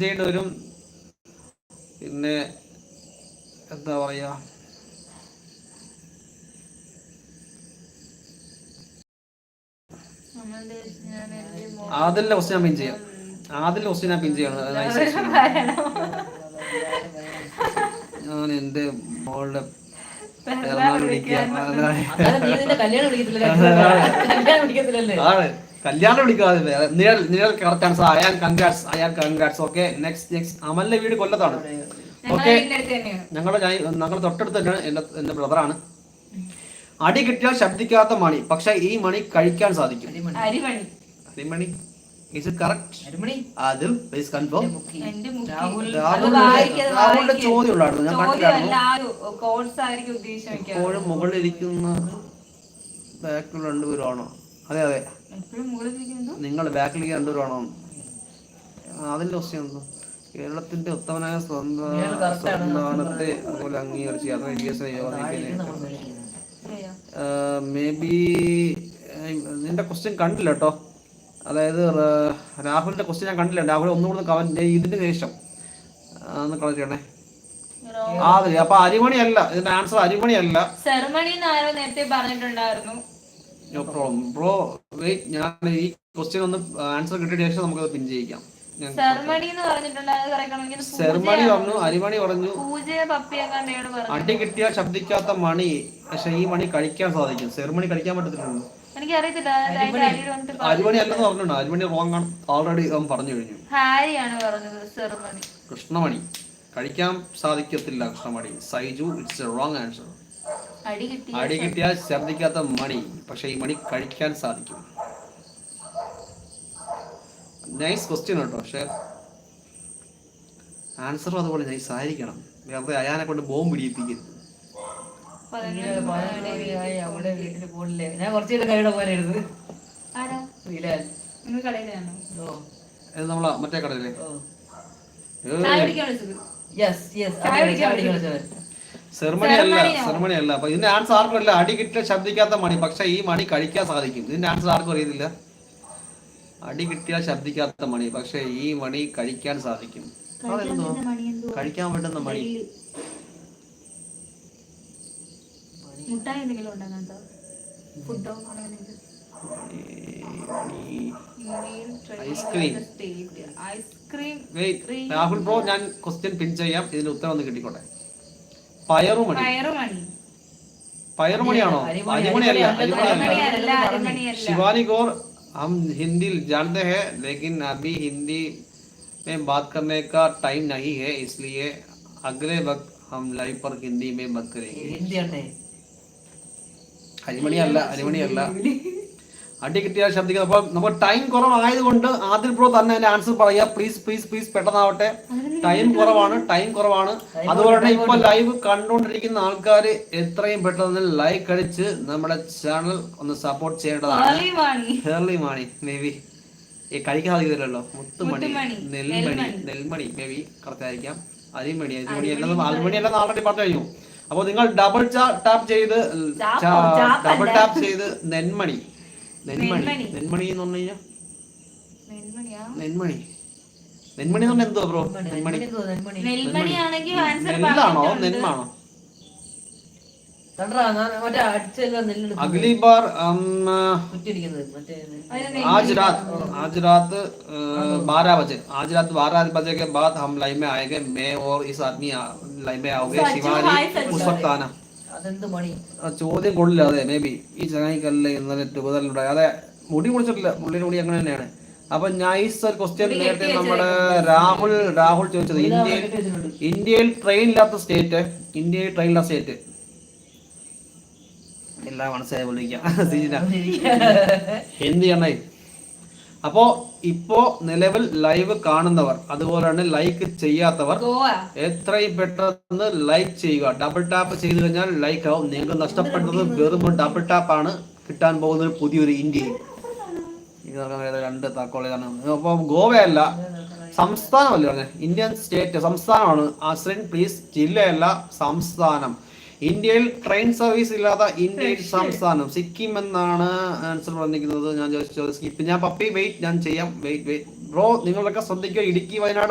ചെയ്യേണ്ടി വരും. പിന്നെ എന്താ പറയാ, ആദിലിന്റെ ക്വസ്റ്റ്യൻ ഞാൻ പിൻ ചെയ്യാം. ആദിലിന്റെ ക്വസ്റ്റ്യൻ ഞാൻ പിൻ ചെയ്യണം. ഞാൻ എന്റെ മോളുടെ കല്യാണം വിളിക്കാതെ നിഴൽ correct answer. Ayaan congrats. Okay, next അമലിന്റെ വീട് കൊല്ലത്താണ്. ഓക്കെ, ഞങ്ങളുടെ തൊട്ടടുത്ത് തന്നെയാണ്. എന്റെ ബ്രദറാണ്. അടി കിട്ടിയാൽ ശബ്ദിക്കാത്ത മണി, പക്ഷെ ഈ മണി കഴിക്കാൻ സാധിക്കും. അരിമണി. Is it correct? Adil, please confirm. രാഹുലിന്റെ ചോദ്യം ഉള്ളായിരുന്നു, ഞാൻ കണ്ടില്ലായിരുന്നു. എപ്പോഴും മുകളിലിരിക്കുന്ന ബാക്കിൽ രണ്ടുപേരാണോ? അതെ അതെ, നിങ്ങൾ ബാക്കിലേക്ക് രണ്ടുപേരാണോ? അതിന്റെ ക്വസ്റ്റ്യൻ എന്തോ, കേരളത്തിന്റെ ഉത്തമനായ സ്ഥാനത്തെ അതുപോലെ അംഗീകരിച്ച് മേ ബി നിന്റെ ക്വസ്റ്റ്യൻ കണ്ടില്ല കേട്ടോ. അതായത് രാഹുലിന്റെ ക്വസ്റ്റ്യൻ ഞാൻ കണ്ടില്ല. രാഹുൽ ഒന്നുകൂടെ കമന്റ് ഇതിന്റെ ശേഷം ഒന്ന് കളക്ട് ചെയ്യണേ. അപ്പൊ അരിമണി അല്ല ഇതിന്റെ ആൻസർ, അരിമണി അല്ല. നോ പ്രോബ്ലം ബ്രോ, വെയിറ്റ്, ഞാൻ ഈ ക്വസ്റ്റ്യൻ ഒന്ന് ആൻസർ കിട്ടിയ ശേഷം നമുക്കത് പിൻ ചെയ്യിക്കാം. സെർമണി പറഞ്ഞു, അരിമണി പറഞ്ഞു. അടി കിട്ടിയാൽ ശബ്ദിക്കാത്ത മണി, പക്ഷെ ഈ മണി കഴിക്കാൻ സാധിക്കും. സെർമണി കഴിക്കാൻ പറ്റത്തില്ലല്ലോ. അരിമണി അല്ലെന്ന് പറഞ്ഞിട്ടുണ്ട്. അരിമണി റോങ് ആണ്, ഓൾറെഡി പറഞ്ഞു കഴിഞ്ഞു. കൃഷ്ണമണി കഴിക്കാൻ സാധിക്കത്തില്ല. കൃഷ്ണമണി. Saiju, it's a wrong answer. അടി കിട്ടിയാൽ ശബ്ദിക്കാത്ത മണി, പക്ഷെ ഈ മണി കഴിക്കാൻ സാധിക്കും. നൈസ് ക്വസ്റ്റ്യൻ കേട്ടോ, പക്ഷെ ആൻസറും അതുപോലെ നൈസ് ആയിരിക്കണം. വെറുതെ അയാനെ കൊണ്ട് ബോംബ് പിടിപ്പിക്കരുത്. നമ്മളാ മറ്റേ കടയിലെ സെർമണി അല്ല. അപ്പൊ ഇതിന്റെ ആൻസർ ആർക്കും അല്ല. അടി കിട്ടിയ ശബ്ദിക്കാത്ത മണി, പക്ഷെ ഈ മണി കഴിക്കാൻ സാധിക്കും. ഇതിന്റെ ആൻസർ ആർക്കും അറിയത്തില്ല. അടി കിട്ടിയാൽ ശബ്ദിക്കാത്ത മണി, പക്ഷെ ഈ മണി കഴിക്കാൻ സാധിക്കും. അതെന്തോ കഴിക്കാൻ പറ്റുന്ന മണി? ഐസ്ക്രീം. രാഹുൽ ബ്രോ, ഞാൻ ക്വസ്റ്റ്യൻ പിൻ ചെയ്യാം, ഇതിന്റെ ഉത്തരം ഒന്ന് കിട്ടിക്കോട്ടെ. പയറുമണി. പയറുമണിയാണോ? അരിമണി അല്ല. ശിവാനി ഗോർ, हम हिंदी जानते हैं लेकिन अभी हिंदी में बात करने का टाइम नहीं है, इसलिए अगले वक्त हम लाइव पर हिंदी में बात करेंगे. അരിമണി അല്ല. അടി കിട്ടിയാൽ ശബ്ദിക്കുക. അപ്പൊ നമുക്ക് ടൈം കുറവായതുകൊണ്ട് ആദിൽ ബ്രോ തന്നെ അതിന്റെ ആൻസർ പറയാ. പ്ലീസ് പെട്ടെന്നാവട്ടെ. ടൈം കുറവാണ്. അതുപോലെ തന്നെ ഇപ്പൊ ലൈവ് കണ്ടുകൊണ്ടിരിക്കുന്ന ആൾക്കാർ എത്രയും പെട്ടെന്ന് ലൈക്ക് അടിച്ച് നമ്മുടെ ചാനൽ ഒന്ന് സപ്പോർട്ട് ചെയ്യേണ്ടതാണ്. ഹേർലി മാണി മേ ബി കഴിക്കാൻ സാധിക്കില്ലല്ലോ. മുത്തുമണി, നെൽമണി മേ ബി കറക്റ്റ് ആയിരിക്കാം. അരിമണി അല്ലെന്ന് ആൾറെഡി പറഞ്ഞു കഴിഞ്ഞു. അപ്പൊ നിങ്ങൾ ഡബിൾ ടാപ്പ് ചെയ്ത് നെന്മണി എന്ന് പറഞ്ഞു കഴിഞ്ഞാൽ നെന്മണി എന്ന് പറഞ്ഞാൽ എന്തോ ബ്രോ? നെല്ലാണോ നെന്മാണോ? अगली बार आज रात 12 बजे के बाद हम लाइव में आएंगे. मैं और इस आदमी लाइव में आओगे. शिवानी उस वक्त आना. ചോദ്യം കൊള്ളില്ല. അതെ മേ ബി ഈ ചങ്ങായിക്കല്ലേ ഇന്നലെ ടുബതലുണ്ടായി. അതെ മുടി കുടിച്ചിട്ടില്ല, പുള്ളിയുടെ മുടി അങ്ങനെ തന്നെയാണ്. അപ്പൊ നൈസ് ഒരു ക്വസ്റ്റ്യൻ നേരത്തെ നമ്മുടെ രാഹുൽ ചോദിച്ചത്. ഇന്ത്യയിൽ ട്രെയിൻ ഇല്ലാത്ത സ്റ്റേറ്റ്. എല്ലാം മനസ്സിലായി വിളിക്കാം. എന്ത് ചെയ്യണേ? അപ്പോ ഇപ്പോ നിലവിൽ ലൈവ് കാണുന്നവർ, അതുപോലെ തന്നെ ലൈക്ക് ചെയ്യാത്തവർ എത്രയും പെട്ടെന്ന് ലൈക്ക് ചെയ്യുക. ഡബിൾ ടാപ്പ് ചെയ്ത് കഴിഞ്ഞാൽ ലൈക്ക് ആവും. നിങ്ങൾ നഷ്ടപ്പെട്ടത് വെറും ഡബിൾ ടാപ്പ് ആണ്. കിട്ടാൻ പോകുന്നത് പുതിയൊരു ഇന്ത്യയിൽ. രണ്ട് താക്കോളാണ്. അപ്പൊ ഗോവയല്ല, സംസ്ഥാനമല്ല പറഞ്ഞ, ഇന്ത്യൻ സ്റ്റേറ്റ് സംസ്ഥാനമാണ്. അസ്രിൻ പ്ലീസ്, ജില്ലയല്ല സംസ്ഥാനം. ഇന്ത്യയിൽ ട്രെയിൻ സർവീസ് ഇല്ലാത്ത ഇന്ത്യയിൽ സംസ്ഥാനം സിക്കിം എന്നാണ് ആൻസർ പറഞ്ഞിരിക്കുന്നത്. ഞാൻ ചോദിച്ചത് സ്കിപ്പ്. ഞാൻ പപ്പി വെയിറ്റ്, ഞാൻ ചെയ്യാം. വെയിറ്റ് ബ്രോ, നിങ്ങളൊക്കെ ശ്രദ്ധിക്കുക. ഇടുക്കി, വയനാട്